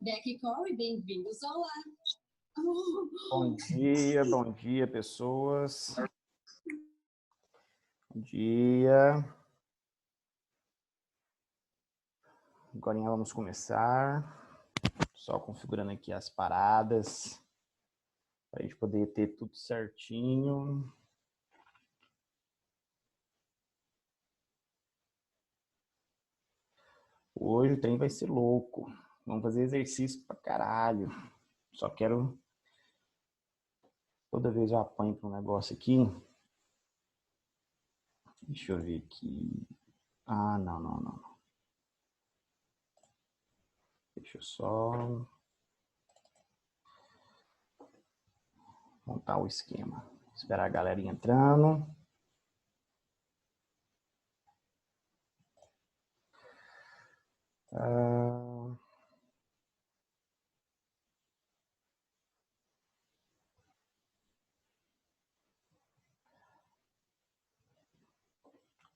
Becky Corey, bem-vindos ao lar. Bom dia, pessoas. Bom dia. Agora vamos começar. Só configurando aqui as paradas para a gente poder ter tudo certinho. Hoje o trem vai ser louco. Vamos fazer exercício pra caralho. Só quero... Toda vez eu apanho para um negócio aqui. Deixa eu ver aqui. Ah, não. Deixa eu só montar o esquema. Esperar a galera entrando.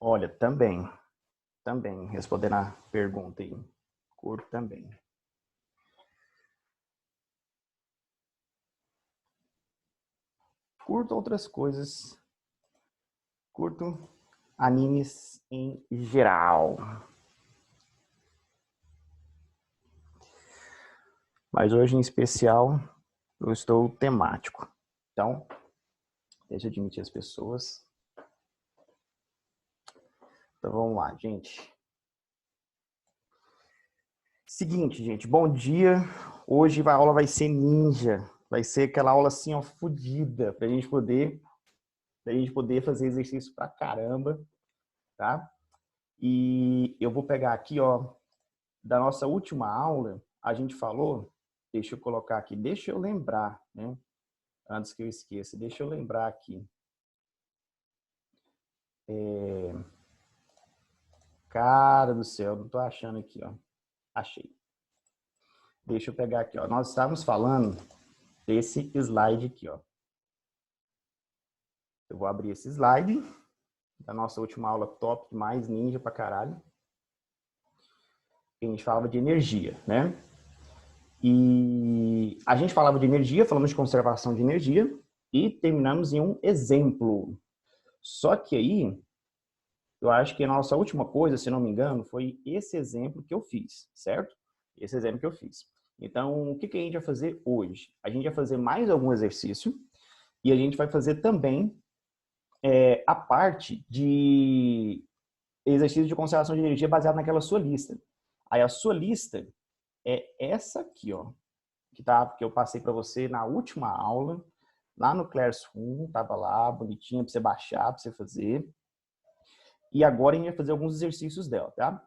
Olha, também, respondendo a pergunta aí. Curto também. Curto outras coisas. Curto animes em geral. Mas hoje, em especial, eu estou temático. Então, deixa eu admitir as pessoas. Então, vamos lá, gente. Seguinte, gente. Bom dia. Hoje a aula vai ser ninja. Vai ser aquela aula assim, ó, fodida. Pra gente poder fazer exercício pra caramba, tá? E eu vou pegar aqui, ó, da nossa última aula, a gente falou, deixa eu colocar aqui, deixa eu lembrar, né? Antes que eu esqueça, deixa eu lembrar aqui. Cara do céu, não tô achando aqui, ó. Achei. Deixa eu pegar aqui, ó. Nós estávamos falando desse slide aqui, ó. Eu vou abrir esse slide da nossa última aula top demais, ninja pra caralho. A gente falava de energia, né? E a gente falava de energia, falamos de conservação de energia e terminamos em um exemplo. Só que aí, eu acho que a nossa última coisa, se não me engano, foi esse exemplo que eu fiz, certo? Esse exemplo que eu fiz. Então, o que a gente vai fazer hoje? A gente vai fazer mais algum exercício e a gente vai fazer também a parte de exercício de conservação de energia baseado naquela sua lista. Aí a sua lista é essa aqui, ó, que eu passei para você na última aula, lá no Classroom, tava lá, bonitinha, para você baixar, para você fazer. E agora a gente vai fazer alguns exercícios dela, tá?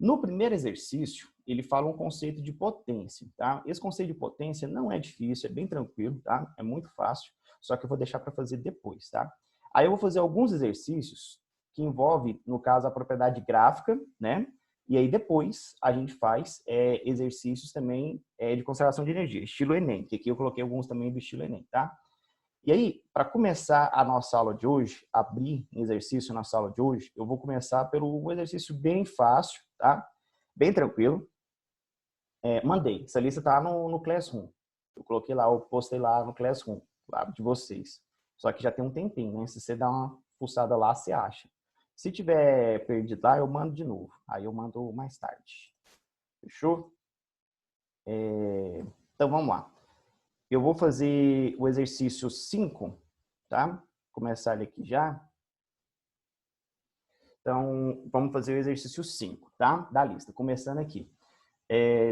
No primeiro exercício, ele fala um conceito de potência, tá? Esse conceito de potência não é difícil, é bem tranquilo, tá? É muito fácil, só que eu vou deixar para fazer depois, tá? Aí eu vou fazer alguns exercícios que envolvem, no caso, a propriedade gráfica, né? E aí depois a gente faz exercícios também de conservação de energia, estilo Enem, que aqui eu coloquei alguns também do estilo Enem, tá? E aí, para começar a nossa aula de hoje, abrir exercício na nossa aula de hoje, eu vou começar pelo exercício bem fácil, tá? Bem tranquilo. Mandei. Essa lista tá no Classroom. Eu coloquei lá, eu postei lá no Classroom, lá de vocês. Só que já tem um tempinho, né? Se você dá uma fuçada lá, você acha. Se tiver perdido lá, eu mando de novo. Aí eu mando mais tarde. Fechou? Então, vamos lá. Eu vou fazer o exercício 5, tá? Começar ele aqui já. Então, vamos fazer o exercício 5, tá? Da lista. Começando aqui.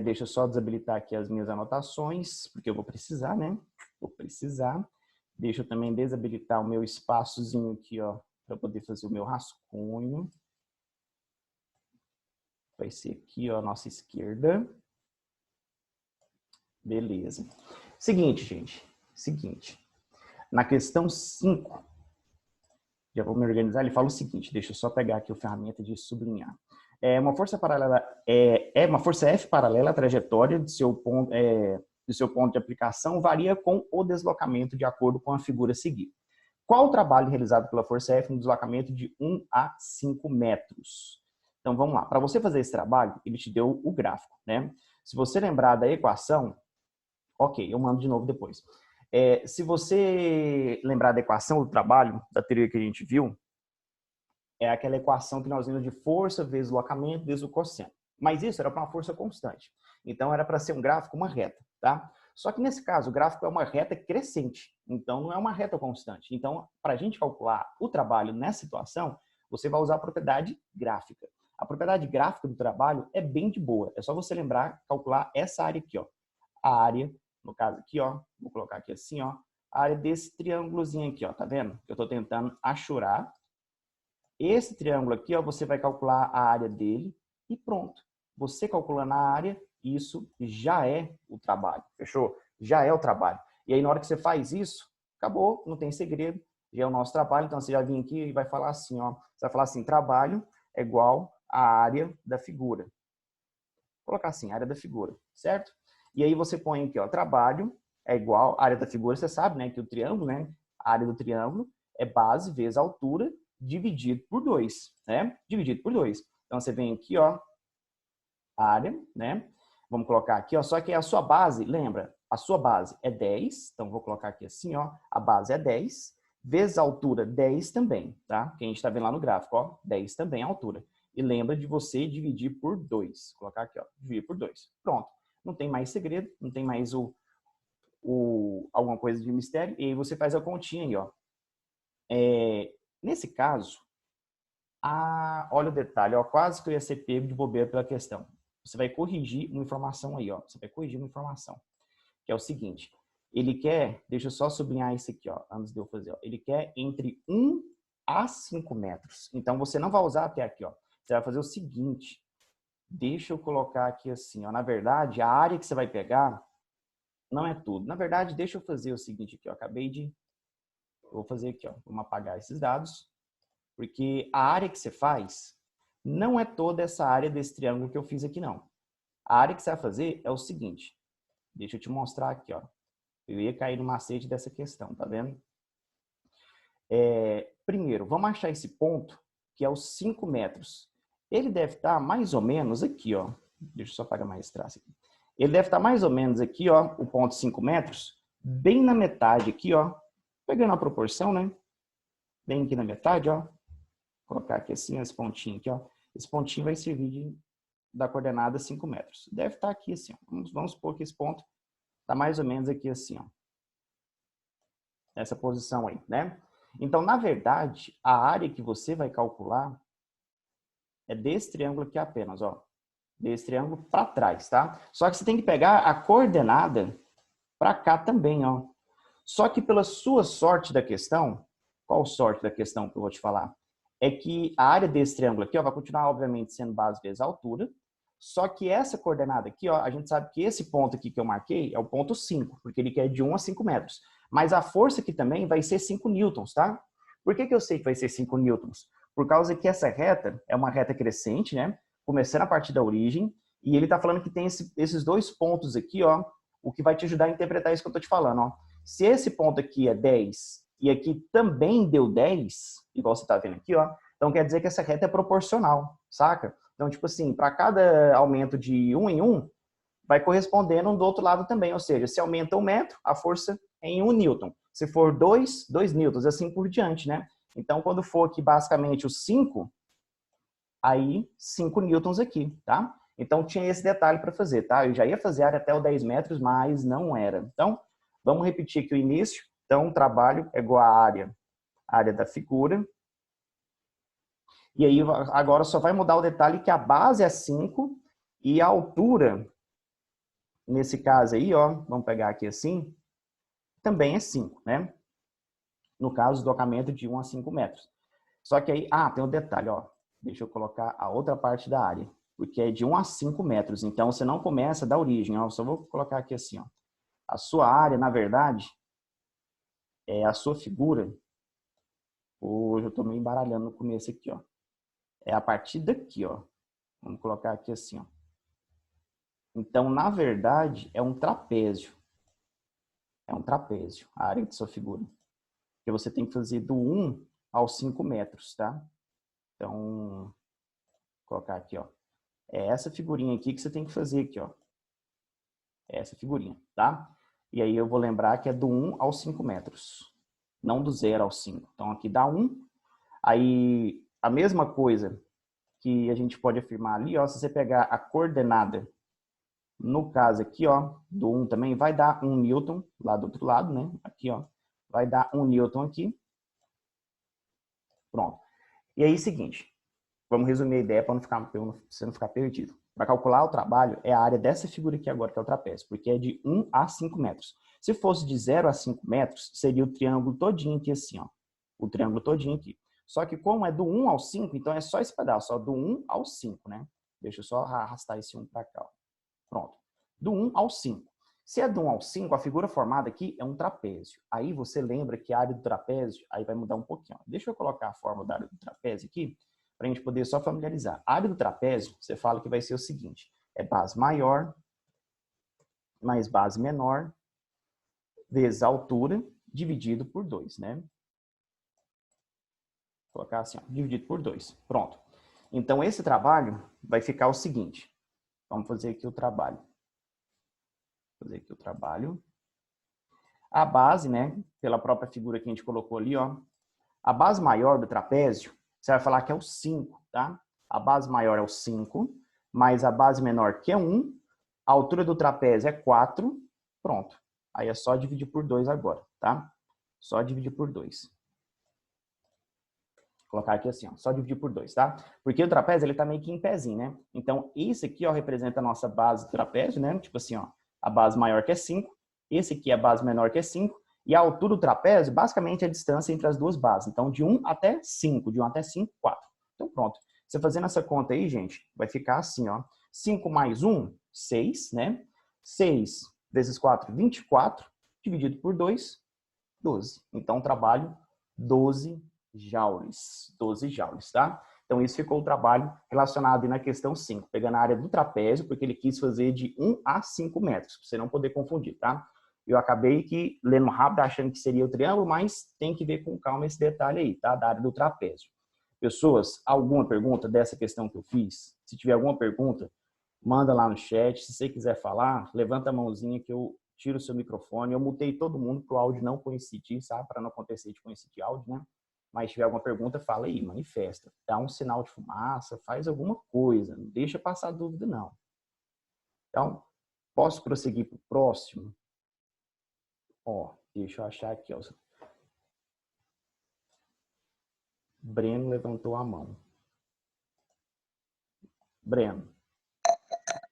Deixa eu só desabilitar aqui as minhas anotações, porque eu vou precisar, né? Vou precisar. Deixa eu também desabilitar o meu espaçozinho aqui, ó, para poder fazer o meu rascunho. Vai ser aqui, ó, à nossa esquerda. Beleza. Seguinte, gente. Seguinte. Na questão 5, já vou me organizar, ele fala o seguinte, deixa eu só pegar aqui a ferramenta de sublinhar. Uma força paralela uma força F paralela à trajetória do seu ponto de aplicação varia com o deslocamento de acordo com a figura seguinte. Qual o trabalho realizado pela força F no deslocamento de 1 a 5 metros? Então vamos lá. Para você fazer esse trabalho, ele te deu o gráfico, né? Se você lembrar da equação, ok, eu mando de novo depois. Se você lembrar da equação do trabalho, da teoria que a gente viu, é aquela equação que nós vimos de força vezes deslocamento vezes o cosseno. Mas isso era para uma força constante. Então, era para ser um gráfico, uma reta, tá? Só que nesse caso, o gráfico é uma reta crescente. Então, não é uma reta constante. Então, para a gente calcular o trabalho nessa situação, você vai usar a propriedade gráfica. A propriedade gráfica do trabalho é bem de boa. É só você lembrar, calcular essa área aqui, ó. A área, no caso aqui, ó, vou colocar aqui assim, ó, a área desse triângulozinho aqui, ó, tá vendo? Eu estou tentando achurar. Esse triângulo aqui, ó, você vai calcular a área dele e pronto. Você calculando a área, isso já é o trabalho, fechou? Já é o trabalho. E aí, na hora que você faz isso, acabou, não tem segredo, já é o nosso trabalho. Então, você já vem aqui e vai falar assim, ó, você vai falar assim, trabalho é igual à área da figura. Vou colocar assim, área da figura, certo? E aí você põe aqui, ó, trabalho é igual à área da figura, você sabe, né, que o triângulo, né, a área do triângulo é base vezes altura dividido por 2, né? Dividido por 2. Então, você vem aqui, ó, área, né? Vamos colocar aqui, ó, só que a sua base, lembra, a sua base é 10, então vou colocar aqui assim, ó, a base é 10, vezes a altura 10 também, tá? Que a gente tá vendo lá no gráfico, ó, 10 também é a altura. E lembra de você dividir por 2. Vou colocar aqui, ó, dividir por 2. Pronto. Não tem mais segredo, não tem mais alguma coisa de mistério, e aí você faz a continha aí, ó. Nesse caso, olha o detalhe, ó, quase que eu ia ser pego de bobeira pela questão. Você vai corrigir uma informação aí, ó. Você vai corrigir uma informação, que é o seguinte. Ele quer, deixa eu só sublinhar isso aqui, ó, antes de eu fazer, ó. Ele quer entre 1 a 5 metros. Então, você não vai usar até aqui, ó. Você vai fazer o seguinte. Deixa eu colocar aqui assim, ó. Na verdade, a área que você vai pegar não é tudo. Na verdade, deixa eu fazer o seguinte aqui, ó. Eu vou fazer aqui, ó. Vamos apagar esses dados. Porque a área que você faz não é toda essa área desse triângulo que eu fiz aqui, não. A área que você vai fazer é o seguinte. Deixa eu te mostrar aqui, ó. Eu ia cair no macete dessa questão, tá vendo? Primeiro, vamos achar esse ponto, que é os 5 metros. Ele deve estar mais ou menos aqui, ó. Deixa eu só apagar mais esse traço aqui. Ele deve estar mais ou menos aqui, ó, o ponto 5 metros, bem na metade aqui, ó. Pegando a proporção, né? Bem aqui na metade, ó. Vou colocar aqui assim, esse pontinho aqui, ó. Esse pontinho vai servir da coordenada 5 metros. Deve estar aqui assim, ó. Vamos supor que esse ponto está mais ou menos aqui assim, ó. Essa posição aí, né? Então, na verdade, a área que você vai calcular é desse triângulo aqui apenas, ó. Desse triângulo para trás, tá? Só que você tem que pegar a coordenada para cá também, ó. Só que pela sua sorte da questão, qual sorte da questão que eu vou te falar? É que a área desse triângulo aqui, ó, vai continuar, obviamente, sendo base vezes altura. Só que essa coordenada aqui, ó, a gente sabe que esse ponto aqui que eu marquei é o ponto 5, porque ele quer de 1 a 5 metros. Mas a força aqui também vai ser 5 newtons, tá? Por que eu sei que vai ser 5 newtons? Por causa que essa reta é uma reta crescente, né? Começando a partir da origem, e ele tá falando que tem esses dois pontos aqui, ó, o que vai te ajudar a interpretar isso que eu tô te falando, ó. Se esse ponto aqui é 10 e aqui também deu 10, igual você tá vendo aqui, ó, então quer dizer que essa reta é proporcional, saca? Então, tipo assim, para cada aumento de 1 em 1, vai correspondendo do outro lado também. Ou seja, se aumenta 1 metro, a força é em 1 newton. Se for 2 newtons, assim por diante, né? Então, quando for aqui basicamente os 5, aí 5 newtons aqui, tá? Então, tinha esse detalhe para fazer, tá? Eu já ia fazer área até o 10 metros, mas não era. Então, vamos repetir aqui o início. Então, o trabalho é igual à área da figura. E aí, agora só vai mudar o detalhe que a base é 5 e a altura, nesse caso aí, ó, vamos pegar aqui assim, também é 5, né? No caso, deslocamento de 1 a 5 metros. Só que aí, tem um detalhe, ó. Deixa eu colocar a outra parte da área, porque é de 1 a 5 metros. Então, você não começa da origem, ó. Só vou colocar aqui assim, ó. A sua área, na verdade, é a sua figura. Hoje eu tô meio embaralhando no começo aqui, ó. É a partir daqui, ó. Vamos colocar aqui assim, ó. Então, na verdade, é um trapézio. É um trapézio, a área de sua figura. Que você tem que fazer do 1 aos 5 metros, tá? Então, vou colocar aqui, ó. É essa figurinha aqui que você tem que fazer aqui, ó. É essa figurinha, tá? E aí eu vou lembrar que é do 1 aos 5 metros, não do 0 aos 5. Então aqui dá 1. Aí a mesma coisa que a gente pode afirmar ali, ó, se você pegar a coordenada, no caso aqui, ó, do 1 também, vai dar 1 newton, lá do outro lado, né? Aqui, ó, vai dar 1 newton aqui. Pronto. E aí, seguinte, vamos resumir a ideia para você não ficar perdido. Para calcular o trabalho, é a área dessa figura aqui agora, que é o trapézio, porque é de 1 a 5 metros. Se fosse de 0 a 5 metros, seria o triângulo todinho aqui assim, ó. O triângulo todinho aqui. Só que como é do 1 ao 5, então é só esse pedaço, ó, do 1 ao 5, né? Deixa eu só arrastar esse 1 para cá, ó. Pronto. Do 1 ao 5. Se é do 1 ao 5, a figura formada aqui é um trapézio. Aí você lembra que a área do trapézio, aí vai mudar um pouquinho. Deixa eu colocar a fórmula da área do trapézio aqui, para a gente poder só familiarizar. A área do trapézio, você fala que vai ser o seguinte, é base maior mais base menor vezes a altura dividido por 2, né? Vou colocar assim, ó, dividido por 2. Pronto. Então, esse trabalho vai ficar o seguinte. Vamos fazer aqui o trabalho. Vou fazer aqui o trabalho. A base, né, pela própria figura que a gente colocou ali, ó, a base maior do trapézio, você vai falar que é o 5, tá? A base maior é o 5, mais a base menor, que é 1, a altura do trapézio é 4, pronto. Aí é só dividir por 2 agora, tá? Só dividir por 2. Vou colocar aqui assim, ó, só dividir por 2, tá? Porque o trapézio, ele tá meio que em pezinho, né? Então, isso aqui, ó, representa a nossa base do trapézio, né? Tipo assim, ó, a base maior que é 5, esse aqui é a base menor que é 5, e a altura do trapézio, basicamente, é a distância entre as duas bases. Então, de 1 até 5, de 1 até 5, 4. Então, pronto. Você fazendo essa conta aí, gente, vai ficar assim, ó. 5 mais 1, 6, né? 6 vezes 4, 24, dividido por 2, 12. Então, trabalho 12 joules. 12 joules, tá? Então, isso ficou o trabalho relacionado aí na questão 5, pegando a área do trapézio, porque ele quis fazer de 1 a 5 metros, para você não poder confundir, tá? Eu acabei que lendo rápido, achando que seria o triângulo, mas tem que ver com calma esse detalhe aí, tá? Da área do trapézio. Pessoas, alguma pergunta dessa questão que eu fiz? Se tiver alguma pergunta, manda lá no chat. Se você quiser falar, levanta a mãozinha que eu tiro o seu microfone. Eu mutei todo mundo para o áudio não coincidir, sabe? Para não acontecer de coincidir áudio, né? Mas se tiver alguma pergunta, fala aí, manifesta. Dá um sinal de fumaça, faz alguma coisa. Não deixa passar dúvida, não. Então, posso prosseguir para o próximo? Ó, deixa eu achar aqui, ó. Breno levantou a mão. Breno,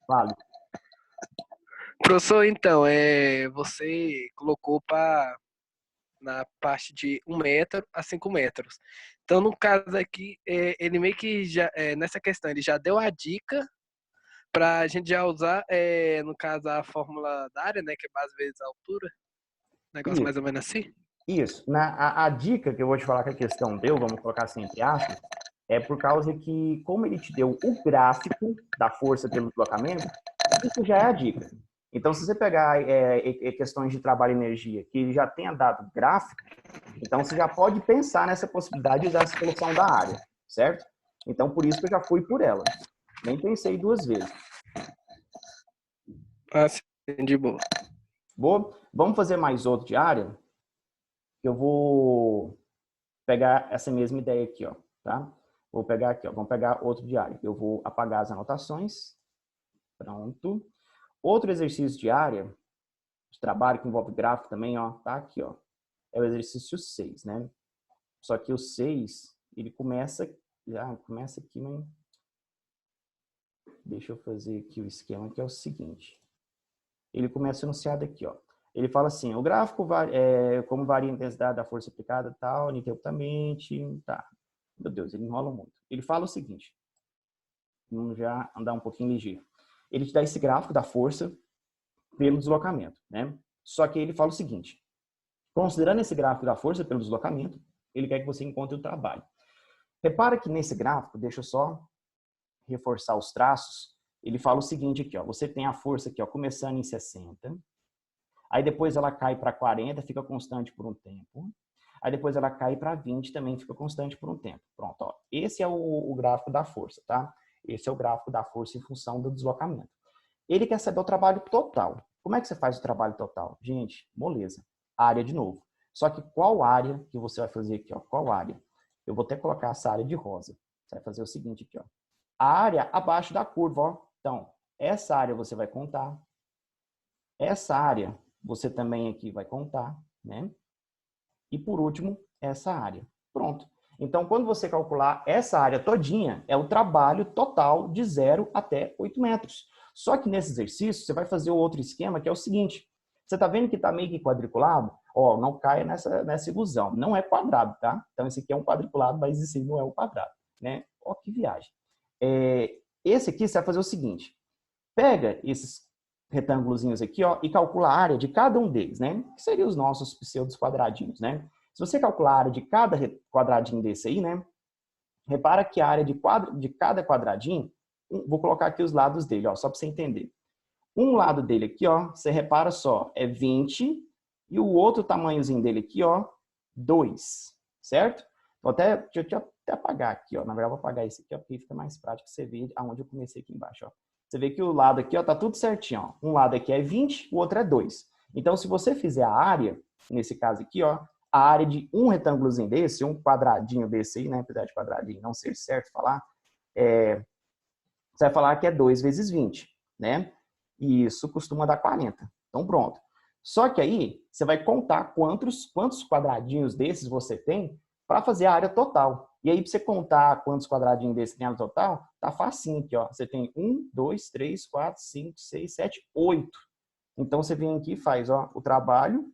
fale. Professor, então, você colocou na parte de 1 metro a 5 metros. Então, no caso aqui, ele meio que já, nessa questão, ele já deu a dica para a gente já usar, no caso, a fórmula da área, né, que é base vezes a altura. Negócio Isso. mais ou menos assim. Isso. A dica que eu vou te falar que a questão deu, vamos colocar assim entre aspas, é por causa que, como ele te deu o gráfico da força pelo deslocamento, isso já é a dica. Então, se você pegar questões de trabalho e energia que ele já tenha dado gráfico, então você já pode pensar nessa possibilidade de usar essa solução da área, certo? Então, por isso que eu já fui por ela. Nem pensei duas vezes. Ah, sim, de boa. Boa? Vamos fazer mais outro de área? Eu vou pegar essa mesma ideia aqui, ó, tá? Vou pegar aqui, ó, vamos pegar outro diário. Eu vou apagar as anotações. Pronto. Outro exercício de área, de trabalho que envolve gráfico também, ó, tá aqui, ó. É o exercício 6, né? Só que o 6, ele começa, já começa aqui, mas deixa eu fazer aqui o esquema que é o seguinte. Ele começa enunciado aqui, ó. Ele fala assim, o gráfico, como varia a intensidade da força aplicada, tal, ininterruptamente, tá. Meu Deus, ele enrola muito. Ele fala o seguinte, vamos já andar um pouquinho ligeiro. Ele te dá esse gráfico da força pelo deslocamento, né? Só que ele fala o seguinte, considerando esse gráfico da força pelo deslocamento, ele quer que você encontre o trabalho. Repara que nesse gráfico, deixa eu só reforçar os traços, ele fala o seguinte aqui, ó, você tem a força aqui, ó, começando em 60, aí depois ela cai para 40, fica constante por um tempo. Aí depois ela cai para 20, também fica constante por um tempo. Pronto, ó. Esse é o gráfico da força, tá? Esse é o gráfico da força em função do deslocamento. Ele quer saber o trabalho total. Como é que você faz o trabalho total? Gente, moleza. Área de novo. Só que qual área que você vai fazer aqui, ó? Qual área? Eu vou até colocar essa área de rosa. Você vai fazer o seguinte aqui, ó. A área abaixo da curva, ó. Então, essa área você vai contar. Essa área você também aqui vai contar, né? E por último, essa área. Pronto. Então, quando você calcular essa área todinha, é o trabalho total de 0 até 8 metros. Só que nesse exercício, você vai fazer o outro esquema, que é o seguinte. Você está vendo que está meio que quadriculado? Ó, não caia nessa ilusão. Não é quadrado, tá? Então, esse aqui é um quadriculado, mas esse não é um quadrado, né? Ó, que viagem. Esse aqui, você vai fazer o seguinte. Pega esses retângulozinhos aqui, ó, e calcula a área de cada um deles, né? Que seriam os nossos pseudos quadradinhos, né? Se você calcular a área de cada quadradinho desse aí, né? Repara que a área de cada quadradinho, vou colocar aqui os lados dele, ó, só para você entender. Um lado dele aqui, ó, você repara só, é 20, e o outro tamanhozinho dele aqui, ó, 2, certo? Deixa eu até apagar aqui, ó. Na verdade, eu vou apagar esse aqui, ó, porque fica mais prático você ver aonde eu comecei aqui embaixo, ó. Você vê que o lado aqui, ó, tá tudo certinho, ó. Um lado aqui é 20, o outro é 2. Então, se você fizer a área, nesse caso aqui, ó, a área de um retângulozinho desse, um quadradinho desse aí, né, apesar de quadradinho não ser certo falar, você vai falar que é 2 vezes 20, né? E isso costuma dar 40. Então, pronto. Só que aí, você vai contar quantos quadradinhos desses você tem para fazer a área total. E aí, para você contar quantos quadradinhos desses tem a área total, tá facinho aqui, ó. Você tem 1, 2, 3, 4, 5, 6, 7, 8. Então, você vem aqui e faz, ó, o trabalho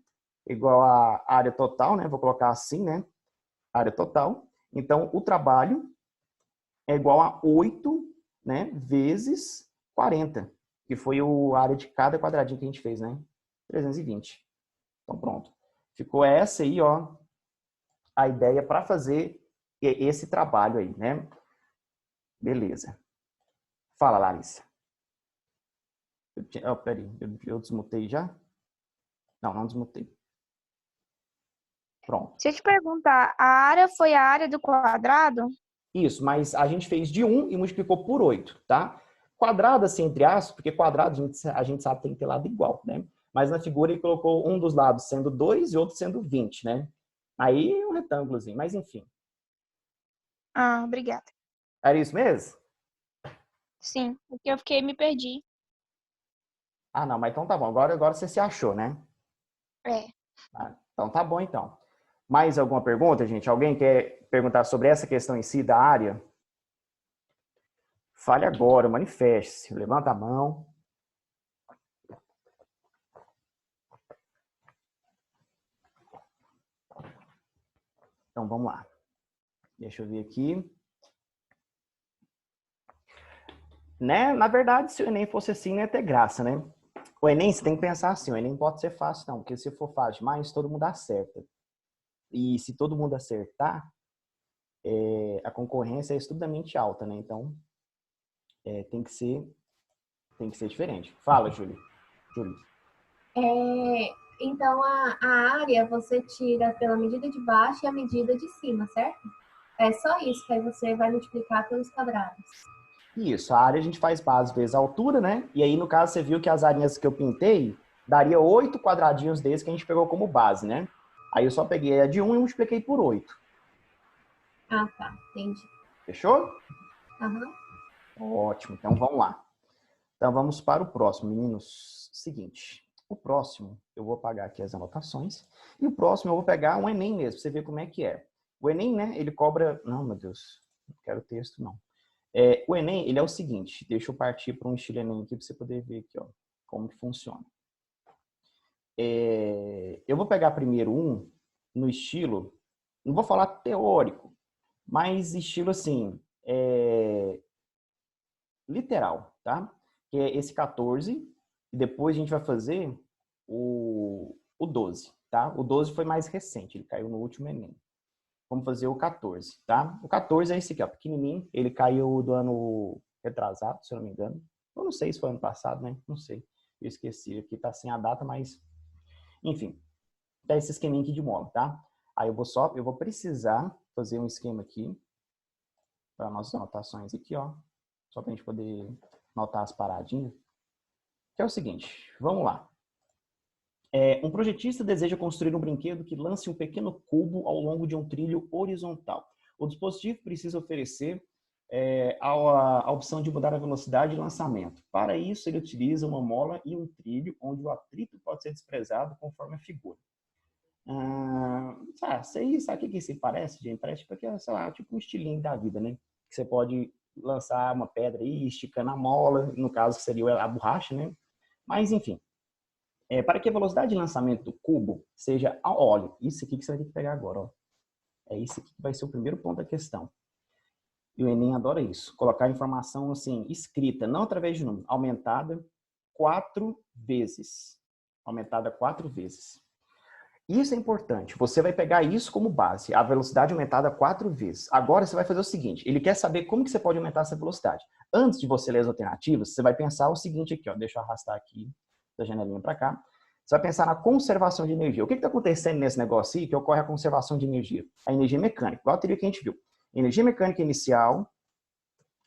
igual a área total, né? Vou colocar assim, né? Área total. Então, o trabalho é igual a 8, né? Vezes 40, que foi a área de cada quadradinho que a gente fez, né? 320. Então, pronto. Ficou essa aí, ó, a ideia para fazer esse trabalho aí, né? Beleza. Fala, Larissa. Peraí, eu desmutei já? Não, não desmutei. Pronto. Deixa eu te perguntar, a área foi a área do quadrado? Isso, mas a gente fez de 1 e multiplicou por 8, tá? Quadrado, assim, entre aspas, porque quadrado a gente sabe que tem que ter lado igual, né? Mas na figura ele colocou um dos lados sendo 2 e outro sendo 20, né? Aí um retângulozinho, mas enfim. Ah, obrigada. Era isso mesmo? Sim, porque eu me perdi. Ah, não, mas então tá bom. Agora você se achou, né? É. Ah, então tá bom, então. Mais alguma pergunta, gente? Alguém quer perguntar sobre essa questão em si da área? Fale agora, manifeste-se. Levanta a mão. Então vamos lá. Deixa eu ver aqui. Né? Na verdade, se o Enem fosse assim, não ia ter graça, né? O Enem, você tem que pensar assim, o Enem pode ser fácil não, porque se for fácil demais, todo mundo acerta. E se todo mundo acertar, a concorrência é estupidamente alta, né? Então, tem que ser diferente. Fala, Júlia. Então, a área você tira pela medida de baixo e a medida de cima, certo? É só isso, que aí você vai multiplicar pelos quadrados. Isso, a área a gente faz base vezes a altura, né? E aí, no caso, você viu que as arinhas que eu pintei, daria 8 quadradinhos desses que a gente pegou como base, né? Aí eu só peguei a de 1 e multipliquei por 8. Ah, tá. Entendi. Fechou? Aham. Ótimo, então vamos lá. Então vamos para o próximo, meninos. Seguinte, o próximo, eu vou apagar aqui as anotações, e o próximo eu vou pegar um Enem mesmo, pra você ver como é que é. O Enem, né, ele cobra... Não, meu Deus, não quero texto, não. O Enem, ele é o seguinte, deixa eu partir para um estilo Enem aqui para você poder ver aqui, ó, como que funciona. Eu vou pegar primeiro um no estilo, não vou falar teórico, mas estilo assim, literal, tá? Que é esse 14, e depois a gente vai fazer o 12, tá? O 12 foi mais recente, ele caiu no último Enem. Vamos fazer o 14, tá? O 14 é esse aqui, ó, pequenininho. Ele caiu do ano retrasado, se eu não me engano. Eu não sei se foi ano passado, né? Não sei. Eu esqueci. Aqui tá sem a data, mas... Enfim. Tá esse esqueminha aqui de mola, tá? Aí eu vou precisar fazer um esquema aqui para nossas anotações aqui, ó. Só pra gente poder anotar as paradinhas. Que é o seguinte, vamos lá. Um projetista deseja construir um brinquedo que lance um pequeno cubo ao longo de um trilho horizontal. O dispositivo precisa oferecer a opção de mudar a velocidade de lançamento. Para isso, ele utiliza uma mola e um trilho, onde o atrito pode ser desprezado conforme a figura. Sabe o que isso parece, gente? Parece sei lá, tipo um estilingue da vida, né? Que você pode lançar uma pedra aí, esticando a mola, no caso seria a borracha, né? Mas, enfim. Para que a velocidade de lançamento do cubo seja... Olha, isso aqui que você vai ter que pegar agora, ó. É isso aqui que vai ser o primeiro ponto da questão. E o Enem adora isso. Colocar informação assim, escrita, não através de número, aumentada 4 vezes. Aumentada 4 vezes. Isso é importante. Você vai pegar isso como base, a velocidade aumentada 4 vezes. Agora você vai fazer o seguinte, ele quer saber como que você pode aumentar essa velocidade. Antes de você ler as alternativas, você vai pensar o seguinte aqui, ó. Deixa eu arrastar aqui da janelinha para cá. Você vai pensar na conservação de energia. O que está acontecendo nesse negócio aí que ocorre a conservação de energia? A energia mecânica, igual a teoria que a gente viu. Energia mecânica inicial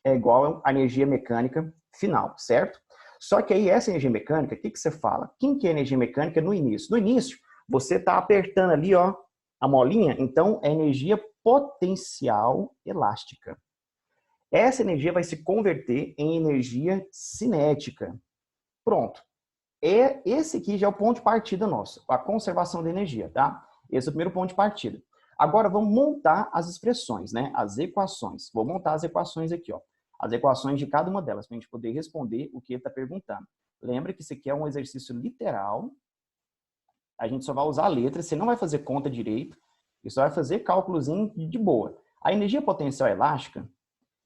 é igual à energia mecânica final, certo? Só que aí essa energia mecânica, o que você fala? Quem que é energia mecânica no início? No início, você está apertando ali, ó, a molinha, então é energia potencial elástica. Essa energia vai se converter em energia cinética. Pronto. Esse aqui já é o ponto de partida nosso, a conservação da energia, tá? Esse é o primeiro ponto de partida. Agora vamos montar as expressões, né? As equações. Vou montar as equações aqui, ó. As equações de cada uma delas, para a gente poder responder o que ele está perguntando. Lembra que isso aqui é um exercício literal. A gente só vai usar a letra, você não vai fazer conta direito, e só vai fazer cálculozinho de boa. A energia potencial elástica,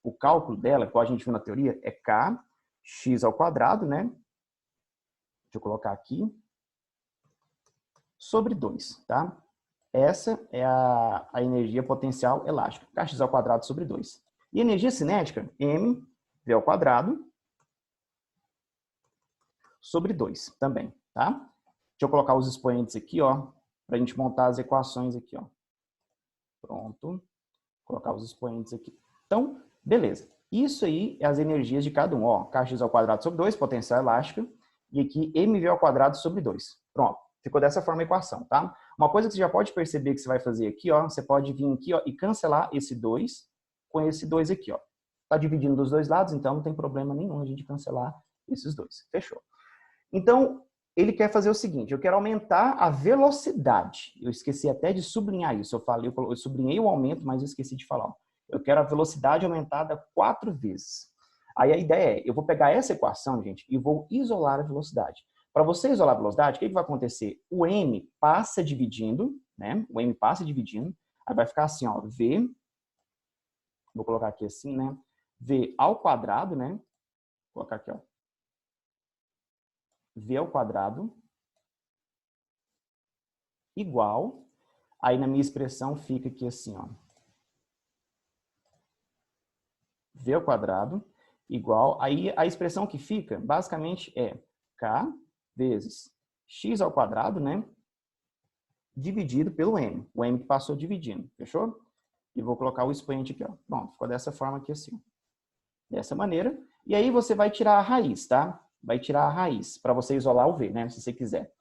o cálculo dela, igual a gente viu na teoria, é kx ao quadrado, né? Deixa eu colocar aqui. Sobre 2, tá? Essa é a energia potencial elástica, kx ao quadrado sobre 2. E energia cinética, mv ao quadrado sobre 2 também, tá? Deixa eu colocar os expoentes aqui, ó, para a gente montar as equações aqui, ó. Pronto. Vou colocar os expoentes aqui. Então, beleza. Isso aí é as energias de cada um, ó. Kx ao quadrado sobre 2, potencial elástica, e aqui mv ao quadrado sobre 2. Pronto. Ficou dessa forma a equação, tá? Uma coisa que você já pode perceber que você vai fazer aqui, ó, você pode vir aqui, ó, e cancelar esse 2 com esse 2 aqui, ó. Tá dividindo dos dois lados, então não tem problema nenhum a gente cancelar esses dois. Fechou. Então, ele quer fazer o seguinte, eu quero aumentar a velocidade. Eu esqueci até de sublinhar isso. Eu sublinhei o aumento, mas eu esqueci de falar. Eu quero a velocidade aumentada 4 vezes. Aí a ideia é, eu vou pegar essa equação, gente, e vou isolar a velocidade. Para você isolar a velocidade, o que vai acontecer? O m passa dividindo, né? O m passa dividindo, aí vai ficar assim, ó, v, vou colocar aqui assim, né? V ao quadrado, né? Vou colocar aqui, ó. V ao quadrado igual, aí na minha expressão fica aqui assim, ó. V ao quadrado igual, aí a expressão que fica, basicamente, é K vezes x ao quadrado, né? Dividido pelo m. O m que passou dividindo, fechou? E vou colocar o expoente aqui, ó. Pronto, ficou dessa forma aqui assim. Dessa maneira. E aí você vai tirar a raiz, tá? Vai tirar a raiz para você isolar o v, né? Se você quiser.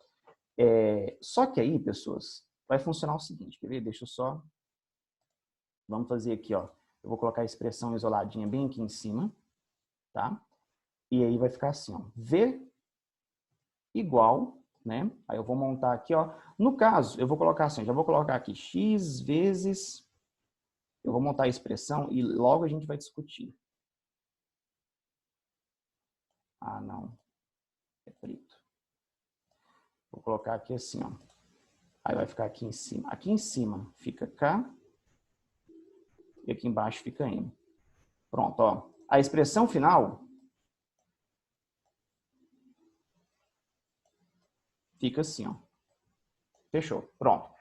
Só que aí, pessoas, vai funcionar o seguinte. Quer ver? Deixa eu só... Vamos fazer aqui, ó. Eu vou colocar a expressão isoladinha bem aqui em cima, tá? E aí vai ficar assim, ó. V igual, né? Aí eu vou montar aqui, ó. No caso, eu vou colocar assim, já vou colocar aqui x vezes... Eu vou montar a expressão e logo a gente vai discutir. Ah, não. É preto. Vou colocar aqui assim, ó. Aí vai ficar aqui em cima. Aqui em cima fica K. E aqui embaixo fica M. Pronto, ó. A expressão final fica assim, ó. Fechou. Pronto.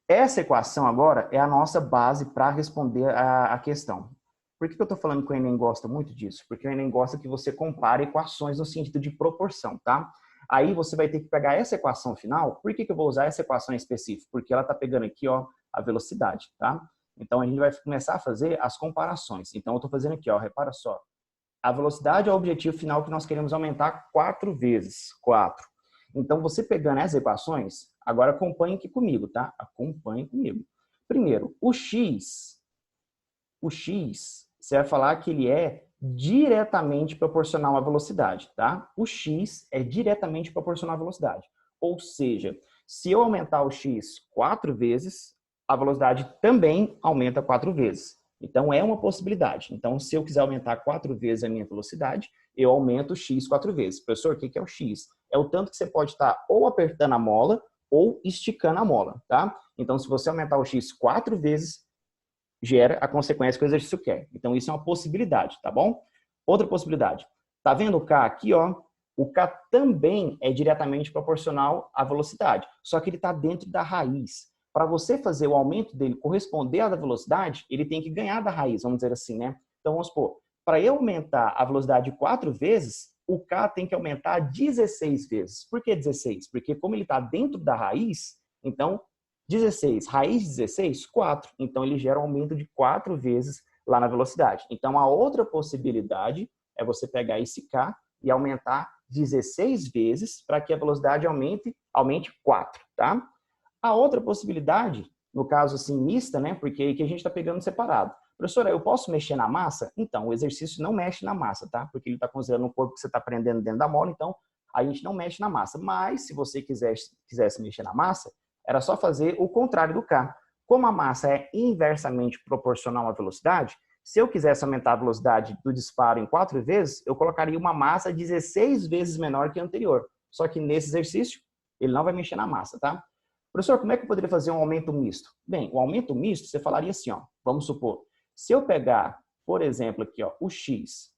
Essa equação agora é a nossa base para responder a questão. Por que eu estou falando que o Enem gosta muito disso? Porque o Enem gosta que você compare equações no sentido de proporção, tá? Aí você vai ter que pegar essa equação final. Por que eu vou usar essa equação em específico? Porque ela está pegando aqui, ó, a velocidade, tá? Então a gente vai começar a fazer as comparações. Então eu estou fazendo aqui, ó, repara só. A velocidade é o objetivo final que nós queremos aumentar 4 vezes. 4. Então, você pegando essas equações, agora acompanhe aqui comigo, tá? Acompanhe comigo. Primeiro, o x, você vai falar que ele é diretamente proporcional à velocidade, tá? O x é diretamente proporcional à velocidade. Ou seja, se eu aumentar o x 4 vezes, a velocidade também aumenta 4 vezes. Então, é uma possibilidade. Então, se eu quiser aumentar 4 vezes a minha velocidade, eu aumento o x 4 vezes. Professor, o que é o x? É o tanto que você pode estar ou apertando a mola ou esticando a mola, tá? Então, se você aumentar o x 4 vezes, gera a consequência que o exercício quer. Então, isso é uma possibilidade, tá bom? Outra possibilidade. Tá vendo o K aqui, ó? O K também é diretamente proporcional à velocidade, só que ele está dentro da raiz. Para você fazer o aumento dele corresponder à da velocidade, ele tem que ganhar da raiz, vamos dizer assim, né? Então, vamos supor, para eu aumentar a velocidade 4 vezes, o K tem que aumentar 16 vezes. Por que 16? Porque como ele está dentro da raiz, então 16, raiz de 16, 4. Então, ele gera um aumento de 4 vezes lá na velocidade. Então, a outra possibilidade é você pegar esse K e aumentar 16 vezes para que a velocidade aumente 4, tá? A outra possibilidade, no caso assim, mista, né? Porque aí que a gente está pegando separado. Professora, eu posso mexer na massa? Então, o exercício não mexe na massa, tá? Porque ele está considerando o corpo que você está prendendo dentro da mola, então a gente não mexe na massa. Mas, se você quisesse mexer na massa, era só fazer o contrário do K. Como a massa é inversamente proporcional à velocidade, se eu quisesse aumentar a velocidade do disparo em 4 vezes, eu colocaria uma massa 16 vezes menor que a anterior. Só que nesse exercício, ele não vai mexer na massa, tá? Professor, como é que eu poderia fazer um aumento misto? Bem, o aumento misto, você falaria assim, ó, vamos supor, se eu pegar, por exemplo, aqui, ó, o x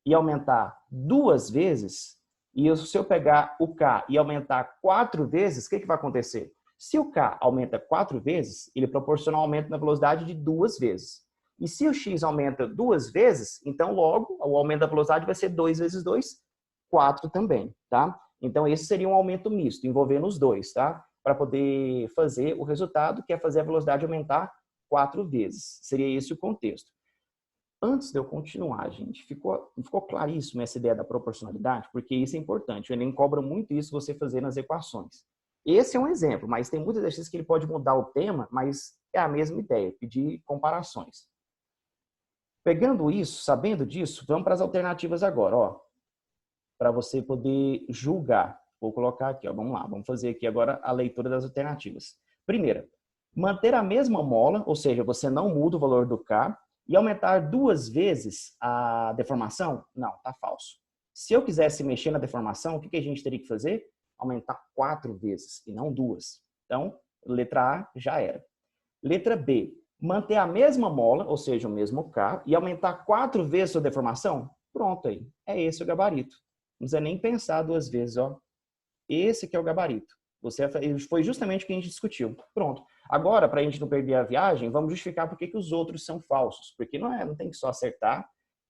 e aumentar 2 vezes, e se eu pegar o k e aumentar 4 vezes, o que vai acontecer? Se o k aumenta 4 vezes, ele proporciona um aumento na velocidade de 2 vezes. E se o x aumenta 2 vezes, então logo o aumento da velocidade vai ser 2 vezes 2, 4 também, tá? Então esse seria um aumento misto, envolvendo os dois, tá? Para poder fazer o resultado, que é fazer a velocidade aumentar 4 vezes. Seria esse o contexto. Antes de eu continuar, gente, ficou claríssimo essa ideia da proporcionalidade? Porque isso é importante. O Enem cobra muito isso você fazer nas equações. Esse é um exemplo, mas tem muitos exercícios que ele pode mudar o tema, mas é a mesma ideia, pedir comparações. Pegando isso, sabendo disso, vamos para as alternativas agora, ó, para você poder julgar. Vou colocar aqui, ó, vamos lá, vamos fazer aqui agora a leitura das alternativas. Primeira, manter a mesma mola, ou seja, você não muda o valor do K, e aumentar 2 vezes a deformação? Não, tá falso. Se eu quisesse mexer na deformação, o que a gente teria que fazer? Aumentar 4 vezes e não 2. Então, letra A já era. Letra B, manter a mesma mola, ou seja, o mesmo K, e aumentar 4 vezes a deformação? Pronto aí, é esse o gabarito. Não precisa nem pensar 2 vezes, ó. Esse que é o gabarito. Foi justamente o que a gente discutiu. Pronto. Agora, para a gente não perder a viagem, vamos justificar por que os outros são falsos. Porque não tem que só acertar,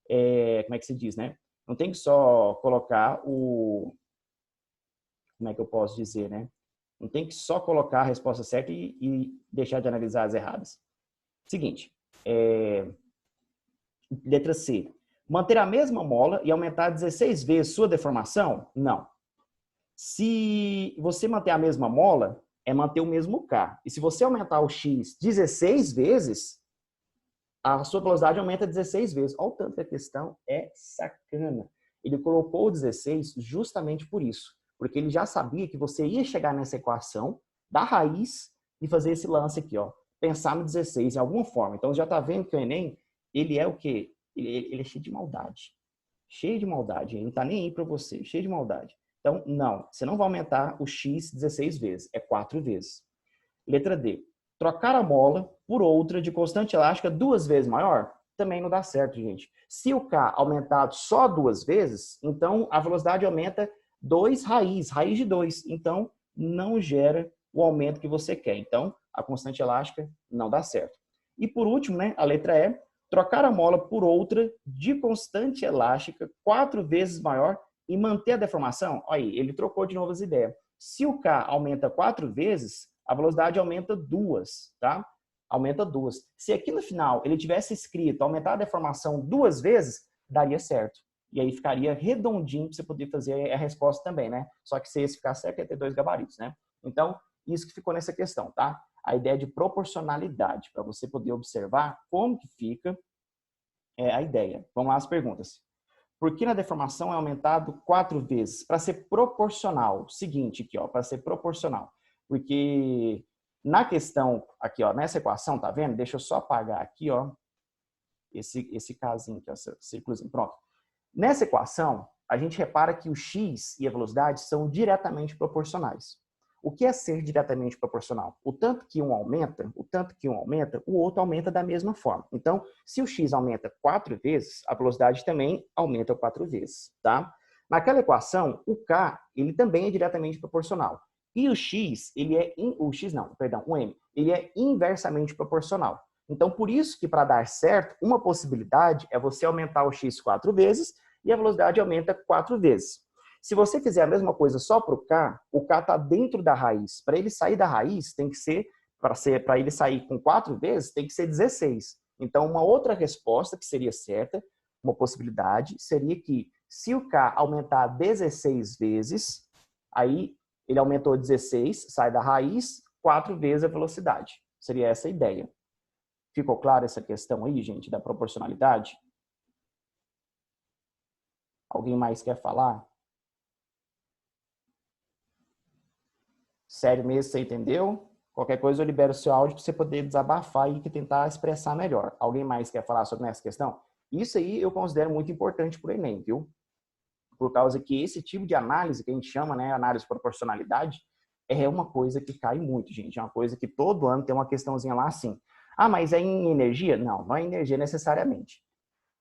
como é que se diz, né? Não tem que só colocar o... Como é que eu posso dizer, né? Não tem que só colocar a resposta certa e deixar de analisar as erradas. Seguinte, letra C. Manter a mesma mola e aumentar 16 vezes sua deformação? Não. Se você manter a mesma mola, é manter o mesmo K. E se você aumentar o X 16 vezes, a sua velocidade aumenta 16 vezes. Olha o tanto que a questão é sacana. Ele colocou o 16 justamente por isso. Porque ele já sabia que você ia chegar nessa equação da raiz e fazer esse lance aqui, ó. Pensar no 16 de alguma forma. Então, já está vendo que o Enem, ele é o quê? Ele é cheio de maldade. Cheio de maldade. Ele não está nem aí para você. Cheio de maldade. Então, não. Você não vai aumentar o X 16 vezes. É 4 vezes. Letra D. Trocar a mola por outra de constante elástica 2 vezes maior? Também não dá certo, gente. Se o K aumentar só 2 vezes, então a velocidade aumenta 2 raiz de 2. Então, não gera o aumento que você quer. Então, a constante elástica não dá certo. E por último, né, a letra E, trocar a mola por outra de constante elástica 4 vezes maior e manter a deformação. Olha aí, ele trocou de novo as ideias. Se o K aumenta 4 vezes, a velocidade aumenta 2, tá? Aumenta 2. Se aqui no final ele tivesse escrito aumentar a deformação 2 vezes, daria certo. E aí ficaria redondinho para você poder fazer a resposta também, né? Só que se esse ficar certo, ia ter 2 gabaritos, né? Então, isso que ficou nessa questão, tá? A ideia de proporcionalidade, para você poder observar como que fica a ideia. Vamos lá as perguntas. Por que na deformação é aumentado 4 vezes? Para ser proporcional. Seguinte aqui, ó, para ser proporcional. Porque na questão aqui, ó, nessa equação, tá vendo? Deixa eu só apagar aqui, ó, esse casinho aqui, ó, esse círculozinho. Pronto. Nessa equação, a gente repara que o x e a velocidade são diretamente proporcionais. O que é ser diretamente proporcional? O tanto que um aumenta, o outro aumenta da mesma forma. Então, se o x aumenta 4 vezes, a velocidade também aumenta 4 vezes, tá? Naquela equação, o k, ele também é diretamente proporcional. E o x, o m, ele é inversamente proporcional. Então, por isso que para dar certo, uma possibilidade é você aumentar o x 4 vezes e a velocidade aumenta 4 vezes. Se você fizer a mesma coisa só para o K está dentro da raiz. Para ele sair da raiz, tem que ser, para ele sair com 4 vezes, tem que ser 16. Então, uma outra resposta que seria certa, uma possibilidade, seria que se o K aumentar 16 vezes, aí ele aumentou 16, sai da raiz, 4 vezes a velocidade. Seria essa a ideia. Ficou clara essa questão aí, gente, da proporcionalidade? Alguém mais quer falar? Sério mesmo, você entendeu? Qualquer coisa eu libero o seu áudio para você poder desabafar e tentar expressar melhor. Alguém mais quer falar sobre essa questão? Isso aí eu considero muito importante para o Enem, viu? Por causa que esse tipo de análise que a gente chama, né, análise de proporcionalidade, é uma coisa que cai muito, gente. É uma coisa que todo ano tem uma questãozinha lá assim. Ah, mas é em energia? Não, não é em energia necessariamente.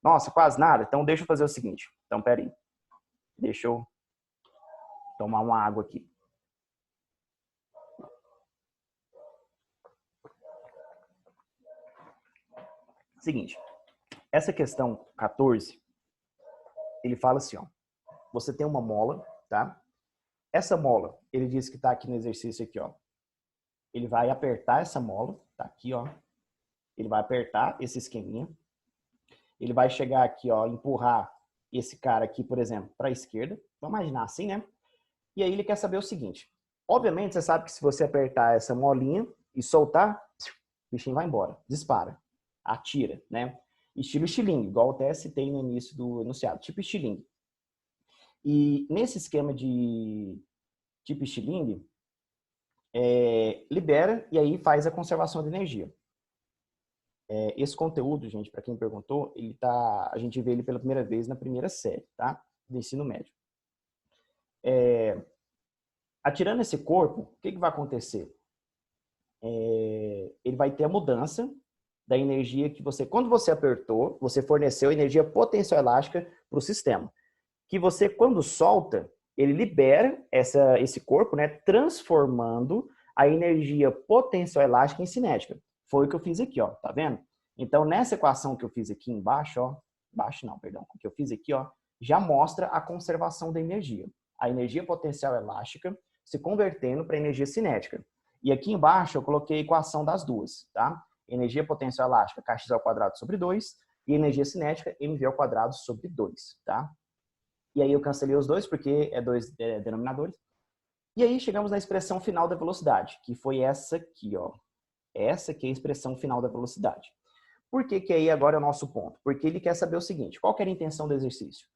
Nossa, quase nada? Então deixa eu fazer o seguinte. Então, peraí. Deixa eu tomar uma água aqui. Seguinte, essa questão 14, ele fala assim, ó, você tem uma mola, tá? Essa mola, ele diz que tá aqui no exercício aqui, ó. Ele vai apertar essa mola, tá aqui, ó. Ele vai apertar esse esqueminha. Ele vai chegar aqui, ó, empurrar esse cara aqui, por exemplo, para a esquerda. Vamos imaginar assim, né? E aí ele quer saber o seguinte. Obviamente, você sabe que se você apertar essa molinha e soltar, o bichinho vai embora, dispara, atira, né? Estilo estilingue, igual até citei no início do enunciado, tipo estilingue. E nesse esquema de tipo estilingue, libera e aí faz a conservação de energia. Esse conteúdo, gente, para quem perguntou, a gente vê ele pela primeira vez na primeira série, tá? Do ensino médio. Atirando esse corpo, o que vai acontecer? Ele vai ter a mudança da energia que você, quando você apertou, você forneceu energia potencial elástica para o sistema. Que você, quando solta, ele libera esse corpo, né, transformando a energia potencial elástica em cinética. Foi o que eu fiz aqui, ó, tá vendo? Então, nessa equação que eu fiz aqui embaixo, ó, que eu fiz aqui, ó, já mostra a conservação da energia. A energia potencial elástica se convertendo para energia cinética. E aqui embaixo eu coloquei a equação das duas, tá? Energia potencial elástica, kx² sobre 2, e energia cinética, mv² sobre 2, tá? E aí eu cancelei os dois, porque é dois denominadores. E aí chegamos na expressão final da velocidade, que foi essa aqui, ó. Essa aqui é a expressão final da velocidade. Por que que aí agora é o nosso ponto? Porque ele quer saber o seguinte, qual que era a intenção do exercício?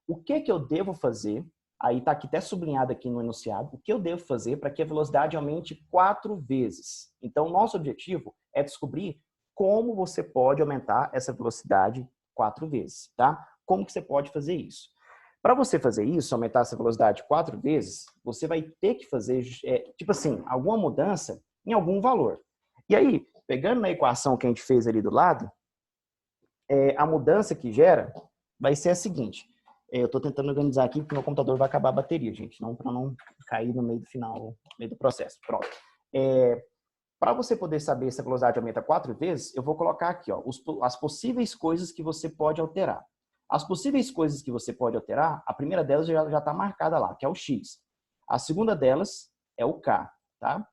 O que que eu devo fazer, aí tá aqui até sublinhado aqui no enunciado, o que eu devo fazer para que a velocidade aumente 4 vezes? Então, nosso objetivo é descobrir como você pode aumentar essa velocidade 4 vezes, tá? Como que você pode fazer isso? Para você fazer isso, aumentar essa velocidade 4 vezes, você vai ter que fazer, tipo assim, alguma mudança em algum valor. E aí, pegando na equação que a gente fez ali do lado, a mudança que gera vai ser a seguinte. Eu estou tentando organizar aqui porque meu computador vai acabar a bateria, gente, não para não cair no meio do final, no meio do processo. Pronto. Para você poder saber se a velocidade aumenta 4 vezes, eu vou colocar aqui, ó, as possíveis coisas que você pode alterar. As possíveis coisas que você pode alterar, a primeira delas já está marcada lá, que é o x. A segunda delas é o k, tá?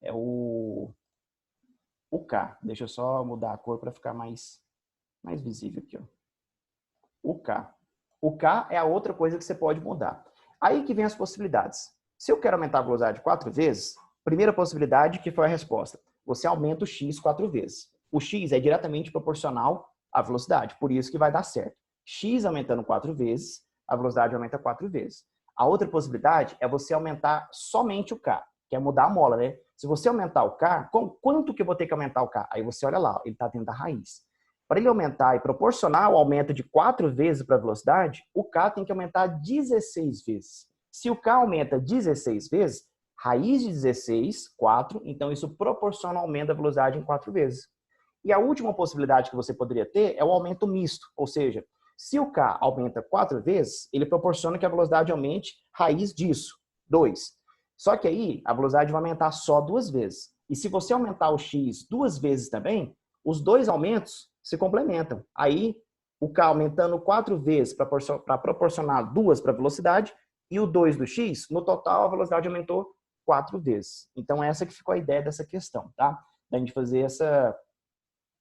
É o K. Deixa eu só mudar a cor para ficar mais visível aqui, ó. O K. O K é a outra coisa que você pode mudar. Aí que vem as possibilidades. Se eu quero aumentar a velocidade 4 vezes, primeira possibilidade que foi a resposta. Você aumenta o X 4 vezes. O X é diretamente proporcional à velocidade, por isso que vai dar certo. X aumentando 4 vezes, a velocidade aumenta 4 vezes. A outra possibilidade é você aumentar somente o K, que é mudar a mola, né? Se você aumentar o K, quanto que eu vou ter que aumentar o K? Aí você olha lá, ele está dentro da raiz. Para ele aumentar e proporcionar o aumento de 4 vezes para a velocidade, o K tem que aumentar 16 vezes. Se o K aumenta 16 vezes, raiz de 16, 4, então isso proporciona o aumento da velocidade em 4 vezes. E a última possibilidade que você poderia ter é o aumento misto, ou seja, se o K aumenta 4 vezes, ele proporciona que a velocidade aumente raiz disso, 2. Só que aí a velocidade vai aumentar só 2 vezes. E se você aumentar o X 2 vezes também, os dois aumentos se complementam. Aí o K aumentando 4 vezes para proporcionar 2 para a velocidade e o 2 do X, no total a velocidade aumentou 4 vezes. Então essa que ficou a ideia dessa questão, tá? Da gente fazer essa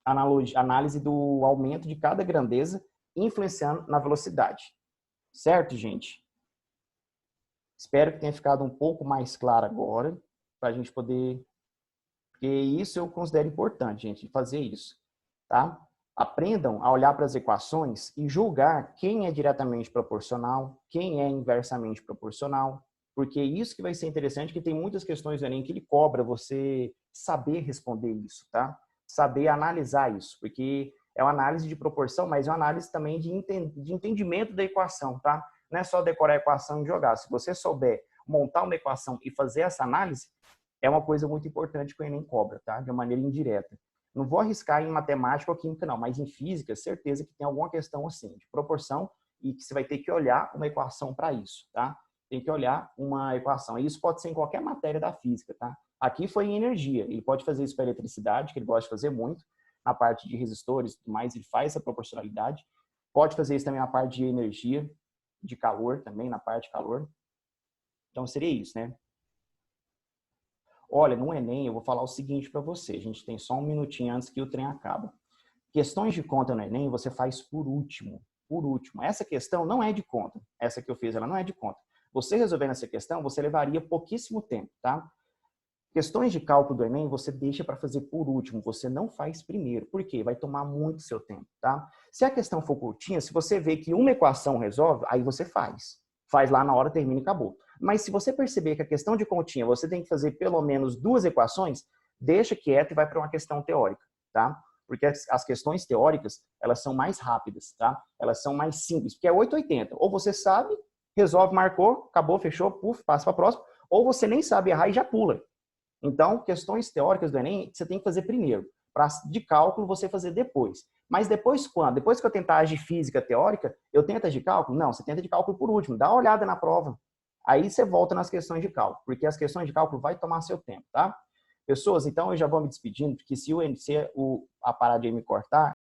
análise do aumento de cada grandeza influenciando na velocidade. Certo, gente? Espero que tenha ficado um pouco mais claro agora, para a gente poder... Porque isso eu considero importante, gente, fazer isso, tá? Aprendam a olhar para as equações e julgar quem é diretamente proporcional, quem é inversamente proporcional, porque isso que vai ser interessante, que tem muitas questões do Enem que ele cobra você saber responder isso, tá? Saber analisar isso, porque é uma análise de proporção, mas é uma análise também de entendimento da equação, tá? Não é só decorar a equação e jogar. Se você souber montar uma equação e fazer essa análise, é uma coisa muito importante que o Enem cobra, tá? De uma maneira indireta. Não vou arriscar em matemática ou química, não, mas em física, certeza que tem alguma questão assim, de proporção, e que você vai ter que olhar uma equação para isso, tá? Tem que olhar uma equação. E isso pode ser em qualquer matéria da física, tá? Aqui foi em energia. Ele pode fazer isso para eletricidade, que ele gosta de fazer muito. Na parte de resistores e tudo mais, ele faz essa proporcionalidade. Pode fazer isso também na parte de energia, de calor também, na parte de calor. Então, seria isso, né? Olha, no Enem, eu vou falar o seguinte para você. A gente tem só um minutinho antes que o trem acaba. Questões de conta no Enem, você faz por último. Por último. Essa questão não é de conta. Essa que eu fiz, ela não é de conta. Você resolvendo essa questão, você levaria pouquíssimo tempo, tá? Questões de cálculo do Enem, você deixa para fazer por último, você não faz primeiro. Por quê? Vai tomar muito seu tempo, tá? Se a questão for curtinha, se você vê que uma equação resolve, aí você faz. Faz lá na hora, termina e acabou. Mas se você perceber que a questão de continha, você tem que fazer pelo menos 2 equações, deixa quieto e vai para uma questão teórica, tá? Porque as questões teóricas, elas são mais rápidas, tá? Elas são mais simples, porque é 880. Ou você sabe, resolve, marcou, acabou, fechou, puf, passa para a próxima, ou você nem sabe errar e já pula. Então, questões teóricas do Enem, você tem que fazer primeiro. De cálculo, você fazer depois. Mas depois quando? Depois que eu tentar as de física teórica, eu tento as de cálculo? Não, você tenta de cálculo por último. Dá uma olhada na prova. Aí você volta nas questões de cálculo, porque as questões de cálculo vai tomar seu tempo, tá? Pessoas, então eu já vou me despedindo, porque se a parada de me cortar,